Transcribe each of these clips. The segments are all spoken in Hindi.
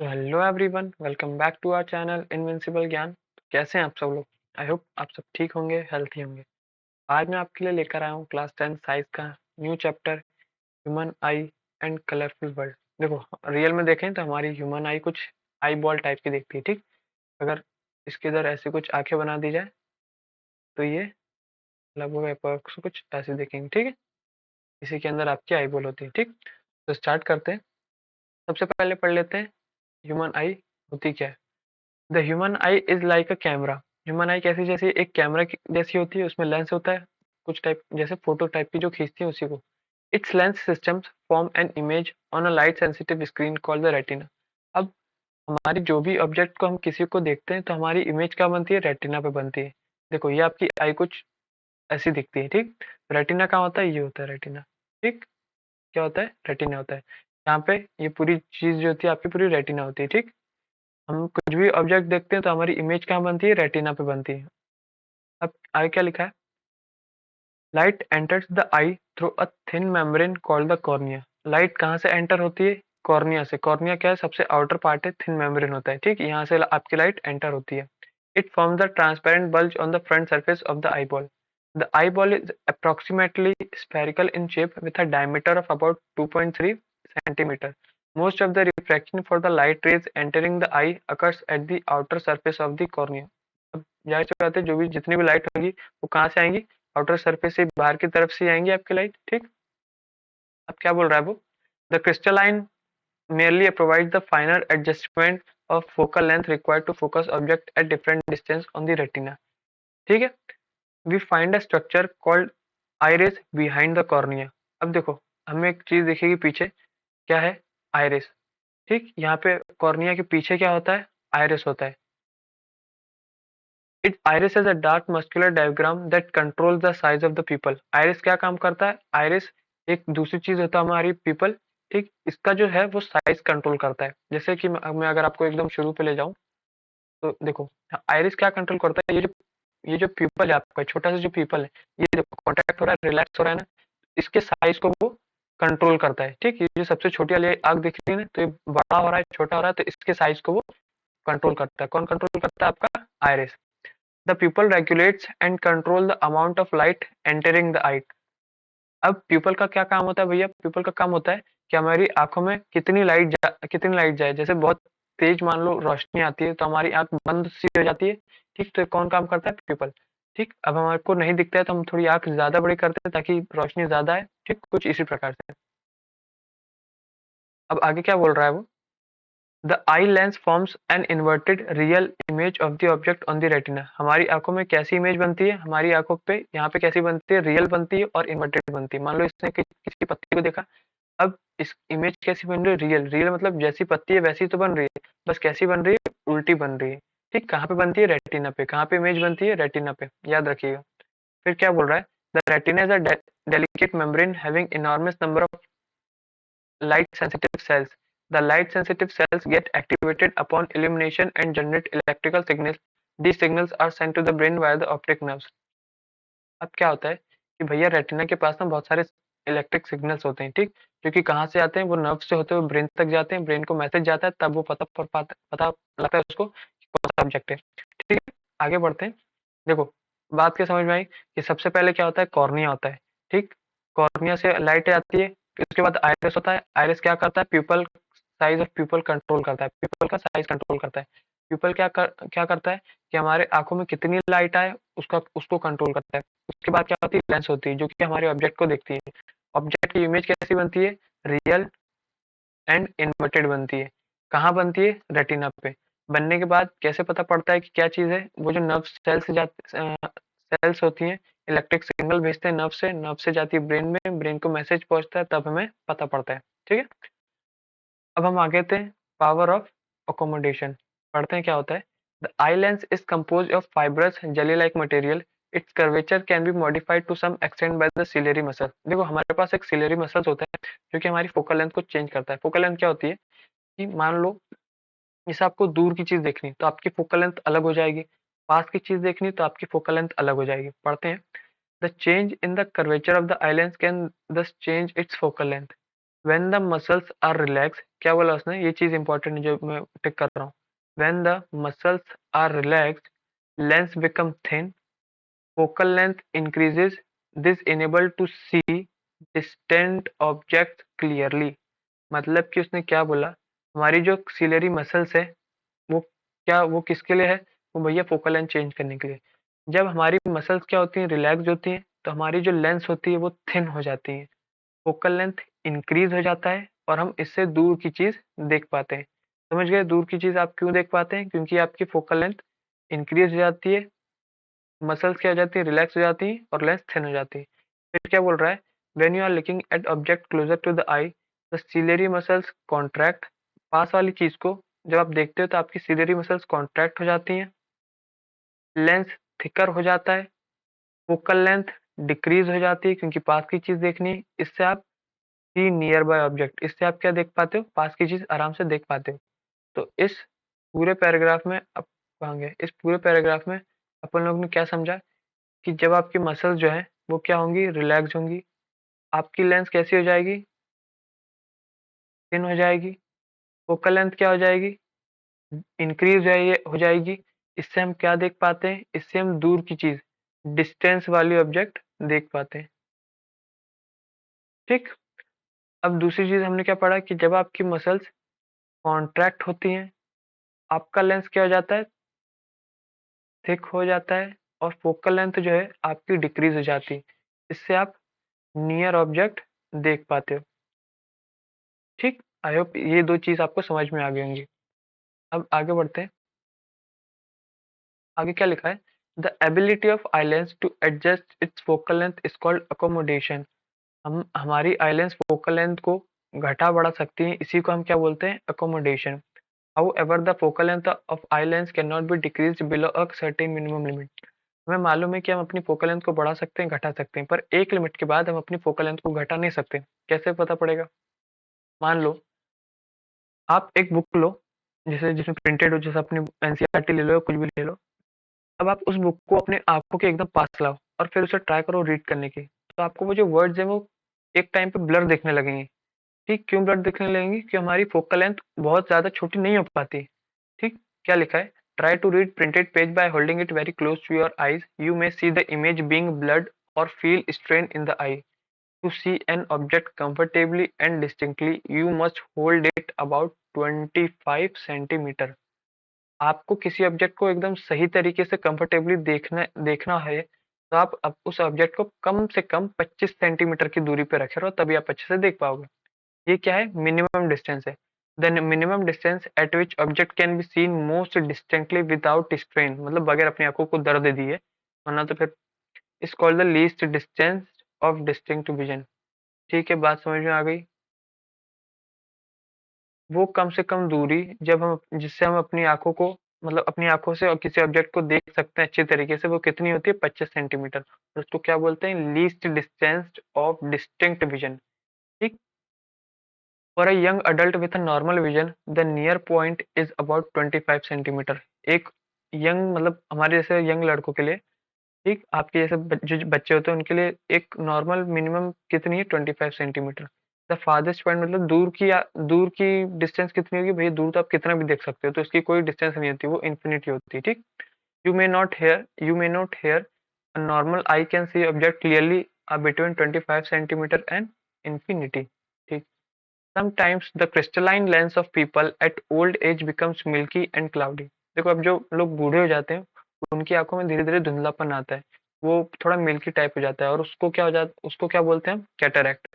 तो hello everyone, welcome back to our channel Invincible Gyan. कैसे हैं आप सब लोग? आई होप आप सब ठीक होंगे, हेल्थी होंगे। आज मैं आपके लिए लेकर आया हूँ क्लास 10 साइंस का new chapter, human I and colourful world. देखो, रियल में देखें तो हमारी ह्यूमन आई कुछ आई बॉल टाइप की दिखती है, ठीक। अगर इसके इधर ऐसे कुछ आंखें बना दी जाए तो ये लगभग अप्रॉक्स कुछ ऐसे दिखेंगे, ठीक है। इसी के अंदर आपकी आई बॉल होती है, ठीक। तो स्टार्ट करते हैं। सबसे पहले पढ़ लेते हैं ह्यूमन आई होती क्या है। The human I is like a camera. Human आई कैसी, जैसे एक कैमरा जैसी होती है, उसमें लेंस होता है कुछ टाइप, जैसे फोटो टाइप की जो खींचती है उसी को। It's lens systems form an image on a light sensitive screen called the retina. अब हमारी जो भी ऑब्जेक्ट को हम किसी को देखते हैं तो हमारी इमेज क्या बनती है, रेटिना पे बनती है। देखो, ये आपकी आई कुछ ऐसी दिखती है, ठीक। रेटिना कहाँ होता है, ये होता है रेटिना, ठीक। क्या होता है, रेटिना होता है। यहाँ पे ये पूरी चीज जो होती है आपकी पूरी रेटिना होती है, ठीक। हम कुछ भी ऑब्जेक्ट देखते हैं तो हमारी इमेज कहाँ बनती है, रेटिना पे बनती है। अब आगे क्या लिखा है, light enters the I through a thin membrane called the cornea. Light कहाँ से एंटर होती है, कॉर्निया से। कॉर्निया क्या है, सबसे आउटर पार्ट है, थिन मेम्ब्रेन होता है, ठीक। यहाँ से आपकी लाइट एंटर होती है। It forms the transparent bulge on the front surface of the eyeball. The eyeball is approximately spherical in shape with a diameter of about 2.3 centimeter. Most of the refraction for the light rays entering the eye occurs at the outer surface of the cornea. अब जाहिर सी बात है, जो भी जितनी भी लाइट होगी वो कहाँ से आएंगी, आउटर सरफेस से, बाहर की तरफ से आएंगी आपकी लाइट, ठीक। अब क्या बोल रहा है वो, the crystalline merely provides the finer adjustment of focal length required to focus object at different distance on the retina, ठीक है। we find a structure called iris behind the cornea. अब देखो, हमें एक चीज दिखेगी पीछे, क्या है, आयरिस, ठीक। यहाँ पे कॉर्निया के पीछे क्या होता है, आयरिस होता है। It iris is a dark muscular diagram that control the size of the people. Iris क्या काम करता है, आइरिस एक दूसरी चीज होता है हमारी पीपल, ठीक। इसका जो है वो साइज कंट्रोल करता है। जैसे कि मैं अगर आपको एकदम शुरू पे ले जाऊं तो देखो, आइरिस क्या कंट्रोल करता है, ये जो पीपल है आपका, छोटा सा जो पीपल है, ये देखो कॉन्ट्रैक्ट हो रहा है, रिलैक्स हो रहा है ना, इसके साइज को वो कंट्रोल करता है, ठीक। ये जो सबसे छोटी वाली आग दिख रही है ना, तो ये बड़ा हो रहा है, छोटा हो रहा है, तो इसके साइज को वो कंट्रोल करता है। कौन कंट्रोल करता है, आपका iris. The pupil regulates and control the amount of light entering the eye. अब प्यूपल का क्या काम होता है भैया, प्यूपल का काम होता है कि हमारी आंखों में कितनी लाइट जाए। जैसे बहुत तेज मान लो रोशनी आती है तो हमारी आंख बंद सी हो जाती है, ठीक। तो कौन काम करता है, प्यूपल, ठीक। अब हमारे को नहीं दिखता है तो हम थोड़ी आंख ज्यादा बड़ी करते हैं ताकि रोशनी ज्यादा है, ठीक। कुछ इसी प्रकार से। अब आगे क्या बोल रहा है वो, the eye lens forms an inverted real image of the object on the retina. हमारी आंखों में कैसी इमेज बनती है, हमारी आंखों पे यहाँ पे कैसी बनती है, रियल बनती है और इन्वर्टेड बनती है। मान लो इसने किसी पत्ती को देखा, अब इस इमेज कैसी बन रही है, रियल। रियल मतलब जैसी पत्ती है वैसी तो बन रही है, बस कैसी बन रही है, उल्टी बन रही है, ठीक। कहाँ पे बनती है, रेटिना पे। कहाँ पे इमेज बनती है, रेटिना पे, याद रखिएगा। फिर क्या बोल रहा है, the retina is a delicate membrane having enormous number of light sensitive cells. The light sensitive cells get activated upon illumination and generate electrical signals. These signals are sent to the brain via the optic nerves. अब क्या होता है कि भैया रेटिना के पास ना बहुत सारे इलेक्ट्रिक सिग्नल्स होते हैं, ठीक। जो कि कहाँ से आते हैं, वो नर्व से होते हुए ब्रेन तक जाते हैं। ब्रेन को मैसेज जाता है, तब वो पता लगता है उसको कि कौन सा ऑब्जेक्ट है, ठीक है। आगे बढ़ते हैं। देखो, बात क्या समझ में आई कि सबसे पहले क्या होता है, कॉर्निया होता है, ठीक। कॉर्निया से लाइट आती है, फिर उसके बाद आइरिस होता है। आइरिस क्या करता है, pupil size of pupil control करता है, प्यूपल का साइज कंट्रोल करता है। प्यूपल क्या करता है कि हमारे आंखों में कितनी लाइट आए उसको कंट्रोल करता है। उसके बाद क्या होती है, लेंस होती है जो कि हमारे ऑब्जेक्ट को देखती है। ऑब्जेक्ट की इमेज कैसी बनती है, रियल एंड इन्वर्टेड बनती है। कहाँ बनती है, रेटिना पे। बनने के बाद कैसे पता पड़ता है कि क्या चीज है, वो जो नर्व सेल्स होती हैं, इलेक्ट्रिक सिग्नल भेजते हैं नर्व से जाती है ब्रेन में, ब्रेन को मैसेज पहुंचता है, तब हमें पता पड़ता है, ठीक है। अब हम आगे थे, पावर ऑफ अकोमोडेशन पढ़ते हैं क्या होता है। The eye lens is compose of fibrous jelly like material. Its curvature can be modified to some extent by the ciliary muscle. देखो, हमारे पास एक सिलेरी मसल्स होता है जो कि हमारी फोकल लेंथ को चेंज करता है। फोकल लेंथ क्या होती है कि मान लो जैसे आपको दूर की चीज देखनी तो आपकी फोकल लेंथ अलग हो जाएगी, पास की चीज देखनी तो आपकी फोकल लेंथ अलग हो जाएगी। पढ़ते हैं, the change in the curvature of the eye lens can thus change its focal length. When the muscles are relax, क्या बोला उसने, ये चीज इंपॉर्टेंट है जो मैं टिक कर रहा हूँ। When the muscles are relax, lens become thin, focal length increases, this enable to see distant object clearly. मतलब कि उसने क्या बोला, हमारी जो सिलरी मसल्स है वो क्या, वो किसके लिए है, वो भैया फोकल लेंथ चेंज करने के लिए। जब हमारी मसल्स क्या होती हैं, रिलैक्स होती हैं, तो हमारी जो लेंस होती है वो थिन हो जाती है, फोकल लेंथ इंक्रीज हो जाता है और हम इससे दूर की चीज देख पाते हैं। समझ गए, दूर की चीज आप क्यों देख पाते हैं, क्योंकि आपकी फोकल लेंथ इंक्रीज हो जाती है, मसल्स क्या हो जाती है, रिलैक्स हो जाती है और लेंस थिन हो जाती है। फिर क्या बोल रहा है, when you are looking at object closer to the eye, the ciliary muscles contract. पास वाली चीज को जब आप देखते हो तो आपकी सिलरी मसल्स कॉन्ट्रैक्ट हो जाती हैं, लेंस थिकर हो जाता है, फोकल लेंथ डिक्रीज हो जाती है क्योंकि पास की चीज देखनी है, इससे आप सी नियर बाय ऑब्जेक्ट, इससे आप क्या देख पाते हो, पास की चीज आराम से देख पाते हो। तो इस पूरे पैराग्राफ में अब कहेंगे, इस पूरे पैराग्राफ में अपन लोग ने क्या समझा कि जब आपकी मसल्स जो है वो क्या होंगी, रिलैक्स होंगी, आपकी लेंस कैसी हो जाएगी, थिन हो जाएगी, फोकल लेंथ क्या हो जाएगी, इंक्रीज हो जाएगी। इससे हम क्या देख पाते हैं, इससे हम दूर की चीज, डिस्टेंस वाली ऑब्जेक्ट देख पाते हैं। ठीक, अब दूसरी चीज हमने क्या पढ़ा कि जब आपकी मसल्स कॉन्ट्रैक्ट होती हैं, आपका लेंस क्या हो जाता है, थिक हो जाता है और फोकल लेंथ जो है आपकी डिक्रीज हो जाती है, इससे आप नियर ऑब्जेक्ट देख पाते हो। ठीक, आई होप ये दो चीज आपको समझ में आ गई होंगी। अब आगे बढ़ते हैं, आगे क्या लिखा है, the ability of eye lens to adjust its focal length is called accommodation. हम हमारी आई लेंस फोकल लेंथ को घटा बढ़ा सकती है, इसी को हम क्या बोलते हैं, accommodation. However, the focal length of eye lens cannot be decreased below a certain minimum limit. हमें मालूम है कि हम अपनी फोकल लेंथ को बढ़ा सकते हैं, घटा सकते हैं, पर एक लिमिट के बाद हम अपनी फोकल लेंथ को घटा नहीं सकते। कैसे पता पड़ेगा, मान लो आप एक बुक लो, जैसे जिसमें प्रिंटेड हो, जैसे अपनी एनसीईआरटी ले लो या कुछ भी ले लो। अब आप उस बुक को अपने आंखों के एकदम पास लाओ और फिर उसे ट्राई करो रीड करने की, तो आपको वो जो वर्ड्स है वो एक टाइम पे ब्लर दिखने लगेंगे। ठीक, क्यों ब्लर दिखने लगेंगे, कि हमारी फोकल लेंथ बहुत ज्यादा छोटी नहीं हो पाती। ठीक, क्या लिखा है, try to read printed page by holding it very close to your eyes, you may see the image being blurred और feel strain in the eye. To see an object comfortably and distinctly you must hold it about 25 centimetre. आपको किसी ऑब्जेक्ट को एकदम सही तरीके से कंफर्टेबली देखना देखना है, तो आप उस ऑब्जेक्ट को कम से कम 25 सेंटीमीटर की दूरी पे रखे रहो, तभी आप अच्छे से देख पाओगे। ये क्या है, मिनिमम डिस्टेंस है। The minimum distance eight which object can be seen most distinctly without strain, मतलब बगैर अपनी आंखों को दर्द दिए, वरना तो फिर इस called the least distance of distinct vision. ठीक है, बात समझ में आ गई। वो कम से कम दूरी जब हम, जिससे हम अपनी आंखों को, मतलब अपनी आंखों से और किसी ऑब्जेक्ट को देख सकते हैं अच्छी तरीके से, वो कितनी होती है, 25 सेंटीमीटर, और उसको क्या बोलते हैं, least distance of distinct vision. ठीक, For a young adult with a normal vision, the near point is about 25 centimetre. एक यंग, मतलब हमारे जैसे यंग लड़कों के लिए, ठीक, आपके जैसे जो बच्चे होते हैं उनके लिए एक नॉर्मल मिनिमम कितनी है, 25 सेंटीमीटर। द फार्देस्ट पॉइंट मतलब दूर की डिस्टेंस कितनी होगी भैया, दूर तो आप कितना भी देख सकते हो, तो इसकी कोई डिस्टेंस नहीं होती, वो इन्फिनिटी होती है। ठीक, you may not here a normal eye can see object clearly between 25 centimetre and infinity। ठीक, Sometimes the crystalline lens of people at old age becomes milky and cloudy। देखो, अब जो लोग बूढ़े हो जाते हैं उनकी आंखों में धीरे धीरे धुंधलापन आता है, वो थोड़ा मिल्की टाइप हो जाता है, और उसको क्या बोलते हैं, कैटरैक्ट।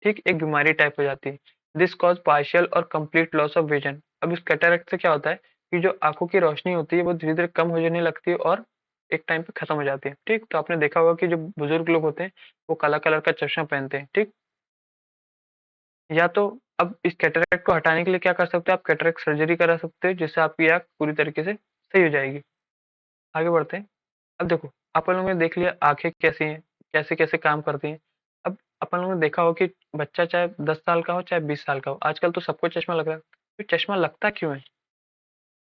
ठीक, एक बीमारी टाइप हो जाती है। दिस कॉज पार्शियल और कंप्लीट लॉस ऑफ विजन। अब इस कैटरैक्ट से क्या होता है कि जो आंखों की रोशनी होती है वो धीरे धीरे कम हो जाने लगती है और एक टाइम पे खत्म हो जाती है। ठीक, तो आपने देखा होगा कि जो बुजुर्ग लोग होते हैं वो काला कलर का चश्मा पहनते हैं। ठीक, या तो अब इस कैटरेक्ट को हटाने के लिए क्या कर सकते हो, आप कैटरेक्ट सर्जरी करा सकते हो, जिससे आपकी आंख पूरी तरीके से सही हो जाएगी। आगे बढ़ते हैं। अब देखो, अपन लोगों ने देख लिया आंखें कैसी हैं, कैसे कैसे काम करती हैं। अब अपन लोगों ने देखा हो कि बच्चा चाहे 10 साल का हो चाहे 20 साल का हो, आजकल तो सबको चश्मा लग रहा है। तो चश्मा लगता क्यों है,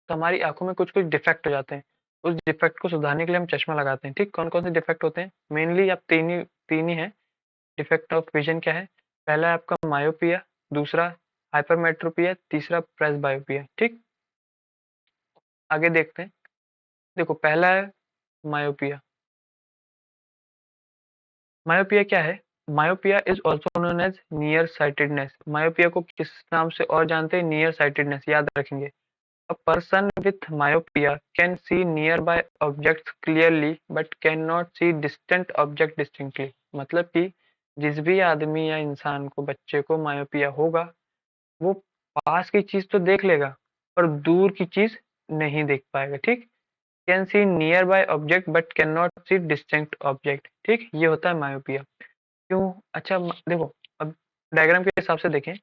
तो हमारी आंखों में कुछ कुछ डिफेक्ट हो जाते हैं, उस डिफेक्ट को सुधारने के लिए हम चश्मा लगाते हैं। ठीक, कौन कौन से डिफेक्ट होते हैं, मेनली आप तीन ही है डिफेक्ट ऑफ विजन। क्या है, पहला है आपका मायोपिया, दूसरा हाइपरमेट्रोपिया, तीसरा प्रेसबायोपिया। ठीक, आगे देखते हैं। देखो पहला है मायोपिया। मायोपिया क्या है? Myopia is also known as near sightedness. Myopia को किस नाम से और जानते हैं? नियर साइटेडनेस, याद रखेंगे। A person with myopia can see nearby objects clearly but cannot see distant object distinctly। मतलब कि जिस भी आदमी या इंसान को, बच्चे को मायोपिया होगा, वो पास की चीज तो देख लेगा पर दूर की चीज नहीं देख पाएगा। ठीक, can see nearby object but cannot see distinct object. ठीक, ये होता है मायोपिया। क्यों? अच्छा देखो, अब डायग्राम के हिसाब से देखें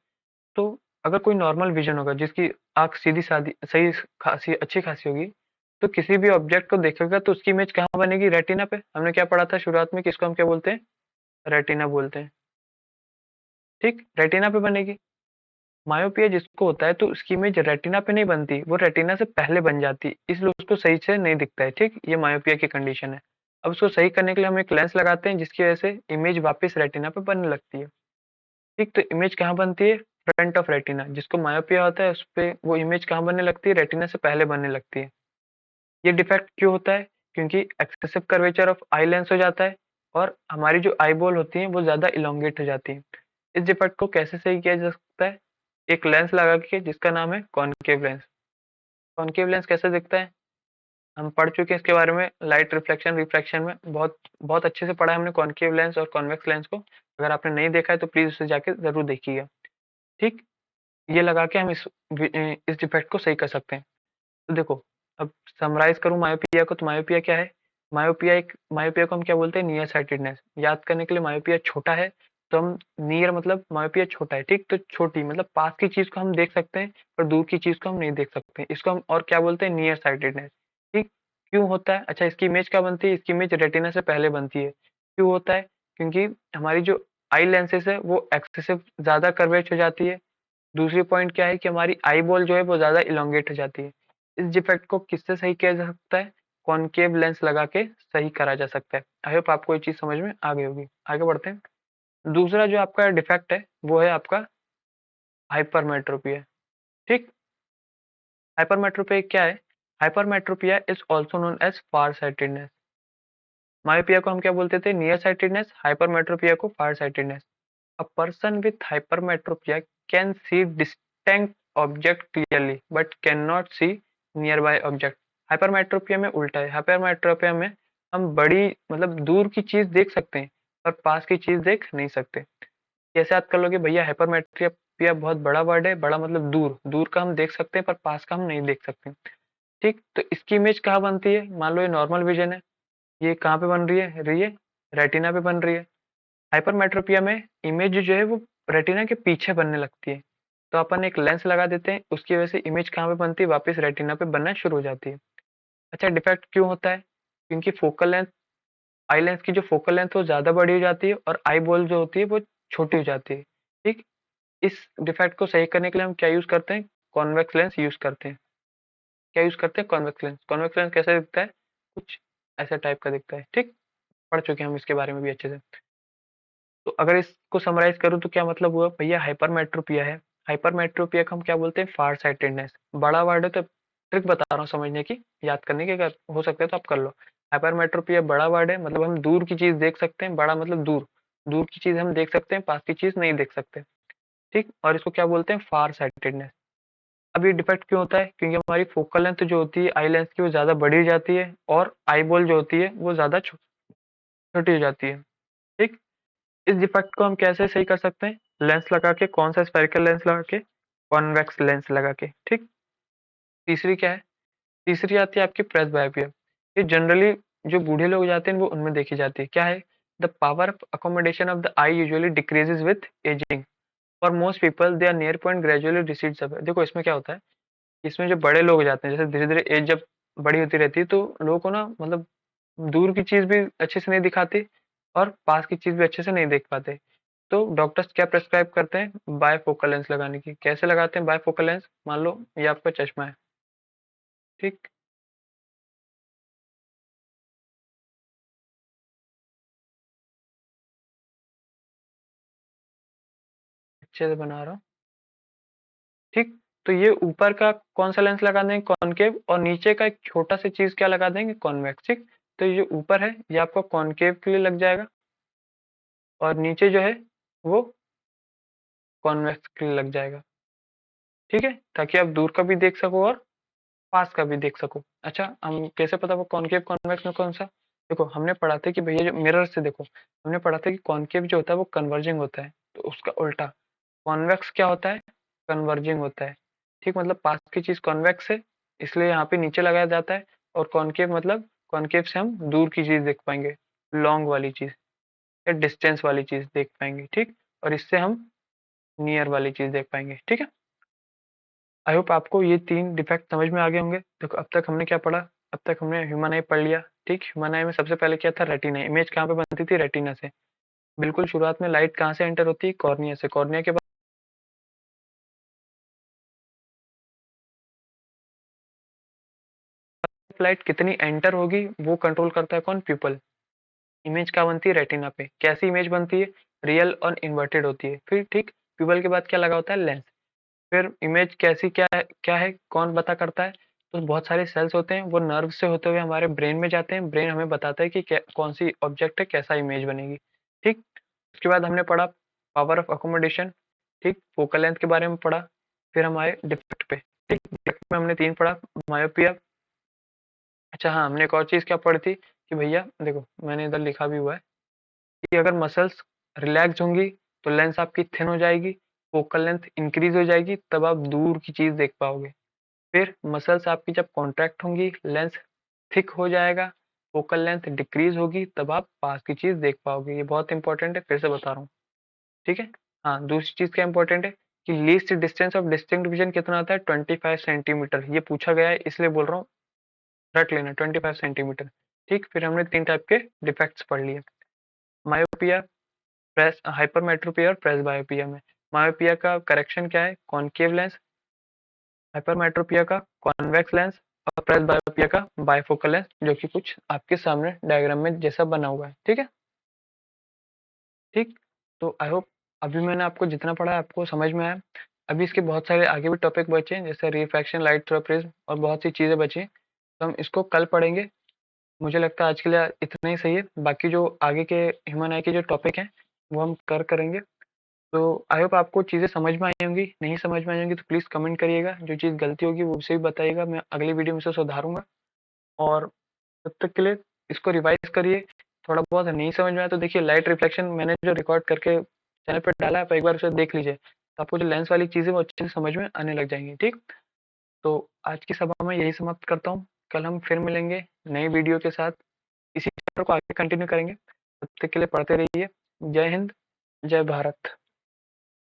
तो अगर कोई नॉर्मल विजन होगा, जिसकी आंख सीधी सादी सही खासी अच्छी खासी होगी, तो किसी भी ऑब्जेक्ट को देखेगा तो उसकी इमेज कहाँ बनेगी? रेटिना पे। हमने क्या पढ़ा था शुरुआत में, किसको हम क्या बोलते हैं? रेटिना बोलते हैं। ठीक, रेटिना पे बनेगी। मायोपिया जिसको होता है तो उसकी इमेज रेटिना पे नहीं बनती, वो रेटिना से पहले बन जाती, इसलिए उसको सही से नहीं दिखता है। ठीक, ये मायोपिया की कंडीशन है। अब उसको सही करने के लिए हम एक लेंस लगाते हैं जिसकी वजह से इमेज वापस रेटिना पे बनने लगती है। ठीक, तो इमेज कहाँ बनती है? Front of retina. जिसको मायोपिया होता है उस पे वो इमेज कहाँ बनने लगती है? रेटिना से पहले बनने लगती है। ये डिफेक्ट क्यों होता है? क्योंकि excessive curvature of eye lens हो जाता है और हमारी जो आई बॉल होती है वो ज्यादा इलोंगेट हो जाती है। इस डिफेक्ट को कैसे सही किया जा सकता है? एक लेंस लगा के जिसका नाम है कॉनकेव लेंस। कॉनकेव लेंस कैसे दिखता है? हम पढ़ चुके हैं इसके बारे में, लाइट रिफ्लेक्शन रिफ्रैक्शन में बहुत बहुत अच्छे से पढ़ा है हमने कॉनकेव लेंस और कॉन्वेक्स लेंस को। अगर आपने नहीं देखा है तो प्लीज उसे जाके जरूर देखिएगा। ठीक, ये लगा के हम इस डिफेक्ट को सही कर सकते हैं। तो देखो, अब समराइज करूं मायोपिया को, तो मायोपिया क्या है? मायोपिया को हम क्या बोलते हैं? Near sightedness. याद करने के लिए, मायोपिया छोटा है तो हम नियर मतलब मायोपिया छोटा है। ठीक, तो छोटी मतलब पास की चीज को हम देख सकते हैं पर दूर की चीज को हम नहीं देख सकते। इसको हम और क्या बोलते हैं? Near sightedness. ठीक, क्यों होता है? अच्छा, इसकी इमेज क्या बनती है? इसकी इमेज रेटिना से पहले बनती है। क्यों होता है? क्योंकि हमारी जो आई लेंसेज है वो एक्सेसिव ज्यादा कर्वेज हो जाती है। दूसरी पॉइंट क्या है कि हमारी आई बॉल जो है वो ज्यादा इलोंगेट हो जाती है। इस डिफेक्ट को किससे सही किया जा सकता है? कॉनकेव लेंस लगा के सही करा जा सकता है। आई होप आपको ये चीज समझ में आ गई होगी। आगे बढ़ते हैं। दूसरा जो आपका डिफेक्ट है वो है आपका हाइपरमेट्रोपिया। ठीक, हाइपरमेट्रोपिया क्या है? Hypermetropia is also known as far sightedness. Myopia को हम क्या बोलते थे? Near sightedness. हाइपरमेट्रोपिया को far sightedness. A person with hypermetropia can see distinct object clearly but cannot see nearby object। Hypermetropia में उल्टा है। हाइपरमेट्रोपिया में हम बड़ी मतलब दूर की चीज देख सकते हैं पर पास की चीज देख नहीं सकते। कैसे याद कर लोगे भैया? हाइपरमेट्रोपिया बहुत बड़ा वर्ड है। बड़ा मतलब दूर, दूर का हम देख सकते हैं पर पास का हम नहीं देख सकते। ठीक, तो इसकी इमेज कहाँ बनती है? मान लो ये नॉर्मल विजन है, ये कहाँ पे बन रही है? रेटिना पे बन रही है। हाइपरमेट्रोपिया में इमेज जो है वो रेटिना के पीछे बनने लगती है। तो अपन एक लेंस लगा देते हैं, उसकी वजह से इमेज कहाँ पे बनती है? वापस रेटिना पे बनना शुरू हो जाती है। अच्छा, डिफेक्ट क्यों होता है? क्योंकि फोकल लेंथ, आई लेंस की जो फोकल लेंथ वो ज्यादा बड़ी हो जाती है और आई बॉल जो होती है वो छोटी हो जाती है। ठीक, इस डिफेक्ट को सही करने के लिए हम क्या यूज करते हैं? कॉन्वेक्स लेंस यूज करते हैं। क्या यूज करते हैं? Convex lens. कॉन्वेक्स लेंस कैसे दिखता है? कुछ ऐसा टाइप का दिखता है। ठीक, पढ़ चुके हैं हम इसके बारे में भी अच्छे से। तो अगर इसको समराइज करूँ तो क्या मतलब हुआ भैया? हाइपरमेट्रोपिया है। हाइपरमेट्रोपिया को हम क्या बोलते हैं? फार साइटेडनेस। बड़ा वर्ड है तो ट्रिक बता रहा हूँ समझने की, याद करने की। अगर हो सकता है तो आप कर लो। हाइपरमेट्रोपिया बड़ा वर्ड है, मतलब हम दूर की चीज देख सकते हैं। बड़ा मतलब दूर, दूर की चीज हम देख सकते हैं, पास की चीज नहीं देख सकते। ठीक, और इसको क्या बोलते हैं? फार साइटेडनेस। अब ये डिफेक्ट क्यों होता है? क्योंकि हमारी फोकल लेंथ जो होती है आई लेंस की वो ज्यादा बड़ी हो जाती है और आई बॉल जो होती है वो ज्यादा छोटी हो जाती है। ठीक, इस डिफेक्ट को हम कैसे सही कर सकते हैं? लेंस लगा के। कौन सा? स्फेरिकल लेंस लगा के, कॉन्वेक्स लेंस लगा के। ठीक, तीसरी क्या है? तीसरी आती है आपकी प्रेसबायोपिया। ये जनरली जो बूढ़े लोग जाते हैं वो उनमें देखी जाती है। क्या है? The power of accommodation of the eye usually decreases with ageing. For most people their near point gradually recedes away. देखो इसमें क्या होता है, इसमें जो बड़े लोग जाते हैं, जैसे धीरे धीरे एज जब बड़ी होती रहती है तो लोगों को ना मतलब दूर की चीज भी अच्छे से नहीं दिखाती और पास की चीज भी अच्छे से नहीं देख पाते। तो डॉक्टर्स क्या प्रेस्क्राइब करते हैं? बायफोकल लेंस लगाने की। कैसे लगाते हैं बायफोकल लेंस? मान लो ये आपका चश्मा है। ठीक, अच्छे से बना रहा हूँ। ठीक। तो ये ऊपर का कौन सा लेंस लगा देंगे, कॉनकेव, और नीचे का एक छोटा सा चीज क्या लगा देंगे, कॉन्वेक्स। ठीक। तो ये ऊपर है ये आपका कॉनकेव के लिए लग जाएगा, और नीचे जो है वो कॉन्वेक्स के लिए लग जाएगा। ठीक है, ताकि आप दूर का भी देख सको और पास का भी देख सको। अच्छा, हम कैसे पता वो कॉनकेव कॉन्वेक्स में कौन सा? देखो, हमने पढ़ा था कि भैया जो मिरर से देखो, हमने पढ़ा था कि कॉनकेव जो होता है वो कन्वर्जिंग होता है, तो उसका उल्टा कॉन्वेक्स क्या होता है, कन्वर्जिंग होता है। ठीक, मतलब पास की चीज कॉन्वेक्स है, इसलिए यहाँ पे नीचे लगाया जाता है, और कॉनकेव मतलब कॉनकेव से हम दूर की चीज देख पाएंगे, लॉन्ग वाली चीज या डिस्टेंस वाली चीज देख पाएंगे। ठीक, और इससे हम नियर वाली चीज देख पाएंगे। ठीक है, आई होप आपको ये 3 डिफेक्ट समझ में आ गए होंगे। देखो, अब तक हमने क्या पढ़ा? अब तक हमने ह्यूमन आई पढ़ लिया। ठीक, ह्यूमन आई में सबसे पहले क्या था, रेटिना। इमेज कहाँ पे बनती थी, रेटिना से। बिल्कुल शुरुआत में लाइट कहाँ से एंटर होती है, कॉर्निया से। कॉर्निया के बाद लाइट कितनी एंटर होगी वो कंट्रोल करता है कौन, प्यूपल। इमेज कहाँ बनती है, रेटिना पे। कैसी इमेज बनती है, रियल और इन्वर्टेड होती है। फिर ठीक, प्यूपल के बाद क्या लगा होता है, लेंस। फिर इमेज कैसी क्या है कौन बता करता है, तो बहुत सारे सेल्स होते हैं, वो नर्व से होते हुए हमारे ब्रेन में जाते हैं। ब्रेन हमें बताता है कि कौन सी ऑब्जेक्ट है, कैसा इमेज बनेगी। ठीक, उसके बाद हमने पढ़ा पावर ऑफ अकोमोडेशन। ठीक, फोकल लेंथ के बारे में पढ़ा। फिर हम आए डिफेक्ट पे। ठीक, डिफेक्ट में हमने 3 पढ़ा, मायोपिया। अच्छा हाँ, हमने एक और चीज क्या पढ़ी थी कि भैया देखो, मैंने इधर लिखा भी हुआ है कि अगर मसल्स रिलैक्स होंगी तो लेंस आपकी थिन हो जाएगी, फोकल लेंथ इंक्रीज हो जाएगी, तब आप दूर की चीज देख पाओगे। फिर मसल्स आपकी जब कॉन्ट्रैक्ट होंगी, लेंस थिक हो जाएगा, फोकल लेंथ डिक्रीज होगी, तब आप पास की चीज देख पाओगे। ये बहुत इंपॉर्टेंट है, फिर से बता रहा हूँ। ठीक है। हाँ, दूसरी चीज क्या इंपॉर्टेंट है कि least distance of distinct vision कितना आता है, 25 सेंटीमीटर। ये पूछा गया है इसलिए बोल रहा हूँ, रट लेना 25 सेंटीमीटर। ठीक, फिर हमने 3 टाइप के डिफेक्ट्स पढ़ लिए, मायोपिया, प्रेस हाइपरमेट्रोपिया और प्रेसबायोपिया में। मायोपिया का करेक्शन क्या है, कॉनकेव लेंस। हाइपरमेट्रोपिया का कॉन्वेक्स लेंस। और प्रेसबायोपिया का बाइफोकल लेंस, जो कि कुछ आपके सामने डायग्राम में जैसा बना हुआ है। ठीक है। ठीक, तो आई होप अभी मैंने आपको जितना पढ़ा है आपको समझ में आया। अभी इसके बहुत सारे आगे भी टॉपिक बचे हैं, जैसे रिफ्रैक्शन, लाइट थ्रू प्रिज्म, और बहुत सी चीज़ें बची हैं, तो हम इसको कल पढ़ेंगे। मुझे लगता है आज के लिए इतना ही सही है। बाकी जो आगे के ह्यूमन आई के जो टॉपिक हैं वो हम करेंगे। तो आई होप आपको चीज़ें समझ में आई होंगी। नहीं समझ में आई होंगी तो प्लीज़ कमेंट करिएगा, जो चीज़ गलती होगी वो उसे भी बताइएगा, मैं अगली वीडियो में उसे सुधारूंगा। और तब तक के लिए इसको रिवाइज करिए। थोड़ा बहुत नहीं समझ में आया तो देखिए, लाइट रिफ्लेक्शन मैंने जो रिकॉर्ड करके चैनल पर डाला है, आप एक बार उसे देख लीजिए, तो आपको जो लेंस वाली चीज़ें वो अच्छे से समझ में आने लग जाएंगी। ठीक, तो आज की सभा में यही समाप्त करता हूँ। कल हम फिर मिलेंगे नई वीडियो के साथ, इसी चैप्टर को आगे कंटिन्यू करेंगे। तब तक के लिए पढ़ते रहिए। जय हिंद, जय भारत।